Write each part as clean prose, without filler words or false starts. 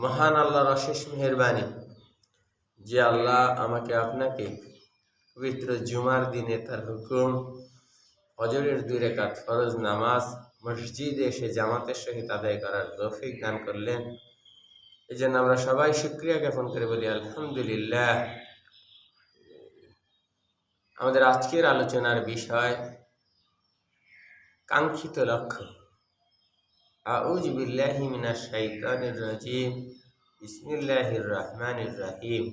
মহান আল্লাহর অশেষ মেহেরবানি যে আল্লাহ আমাকে আপনাকে পবিত্র জুমার দিনে তার হুকুম ফজরের 2 রাকাত ফরজ নামাজ মসজিদে এসে জামাতের সহিত আদায় করার তৌফিক দান করলেন। এই জন্য আমরা সবাই শুকরিয়া জ্ঞাপন করে বলি আলহামদুলিল্লাহ। আমাদের আজকের আলোচনার বিষয় কাঙ্ক্ষিত লক্ষ্য। আউযু বিল্লাহি মিনাশ শাইতানির রাজিম। বিসমিল্লাহির রহমানির রহিম।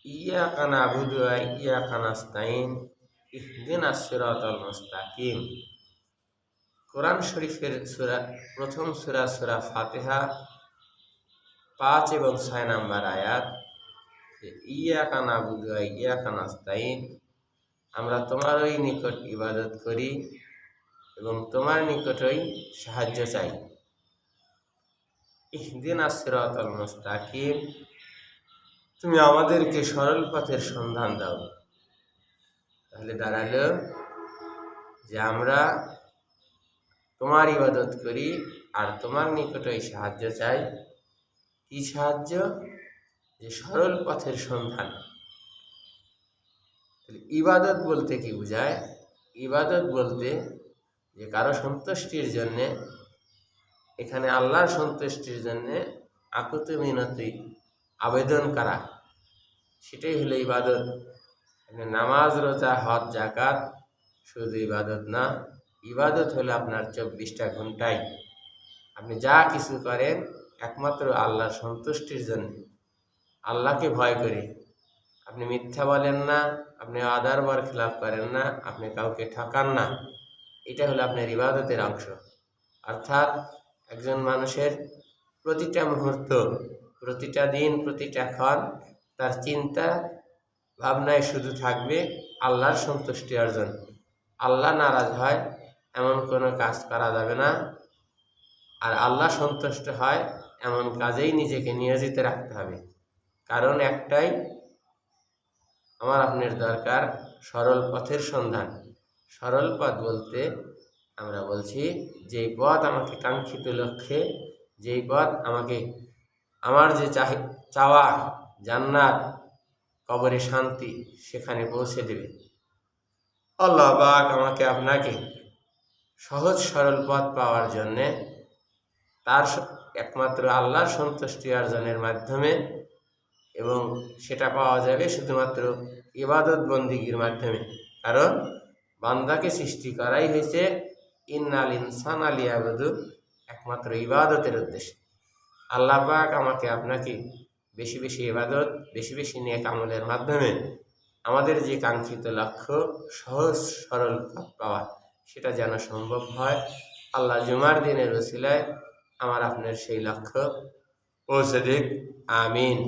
ইয়াকা না'বুদু ওয়া ইয়াকা নাস্তাইন ইহদিনাস সিরাতাল মুস্তাকিম। কোরআন শরীফের প্রথম সূরা ফাতিহা 5 এবং 6 নম্বর আয়াত। ইয়াকা না'বুদু ওয়া ইয়াকা নাস্তাইন, আমরা তোমারই নিকট ইবাদত করি এবং তোমার নিকটই সাহায্য চাই। ইহদিনাস সিরাতাল মুস্তাকিম, তুমি আমাদেরকে সরল পথের সন্ধান দাও। তাহলে দাঁড়ালো যে আমরা তোমার ইবাদত করি আর তোমার নিকটই সাহায্য চাই। কি সাহায্য? যে সরল পথের সন্ধান। ইবাদত বলতে কি বোঝায়? ইবাদত বলতে যে কারো সন্তুষ্টির জন্যে, এখানে আল্লাহর সন্তুষ্টির জন্যে আকুতি মিনতি আবেদন করা, সেটাই হলো ইবাদত। নামাজ, রোজা, হজ, যাকাত শুধু ইবাদত না। ইবাদত হলো আপনার 24টা ঘন্টায় আপনি যা কিছু করেন একমাত্র আল্লাহর সন্তুষ্টির জন্য, আল্লাহকে ভয় করে। আপনি মিথ্যা বলেন না, আপনি আদার বার খিলাফ করেন না, আপনি কাউকে ঠকান না। এটা হলো আপনার ইবাদতের অংশ। অর্থাৎ একজন মানুষের প্রতিটা মুহূর্ত, প্রতিটা দিন, প্রতিটা ক্ষণ তার চিন্তা ভাবনায় শুধু থাকবে আল্লাহর সন্তুষ্টি অর্জন। আল্লাহ নারাজ হয় এমন কোনো কাজ করা যাবে না, আর আল্লাহ সন্তুষ্ট হয় এমন কাজেই নিজেকে নিয়োজিত রাখতে হবে। কারণ একটাই, আমার আপনার দরকার সরল পথের সন্ধান। সরল পথ বলতে আমরা বলছি যেই পথ আমাকে কাঙ্ক্ষিত লক্ষ্যে, যেই পথ আমাকে আমার যে চাওয়া জান্নাত, কবরে শান্তি, সেখানে পৌঁছে দেবে। আল্লাহ পাক আমাকে আপনাকে সহজ সরল পথ পাওয়ার জন্যে তার একমাত্র আল্লাহর সন্তুষ্টি অর্জনের মাধ্যমে, এবং সেটা পাওয়া যাবে শুধুমাত্র ইবাদত বন্দিগির মাধ্যমে। কারণ বান্দাকে সৃষ্টি করাই হয়েছে ইন্নাল ইনসানা লিয়াবুদু, একমাত্র ইবাদতের উদ্দেশ্যে। আল্লাহ পাক আমাকে আপনাকে বেশি বেশি ইবাদত, বেশি বেশি নেক আমলের মাধ্যমে আমাদের যে কাঙ্ক্ষিত লক্ষ্য সহজ সরল পথ পাওয়া, সেটা যেন সম্ভব হয়। আল্লাহ জুমার দিনের ওসিলায় আমার আপনার সেই লক্ষ্য পৌঁছে দিক। আমিন।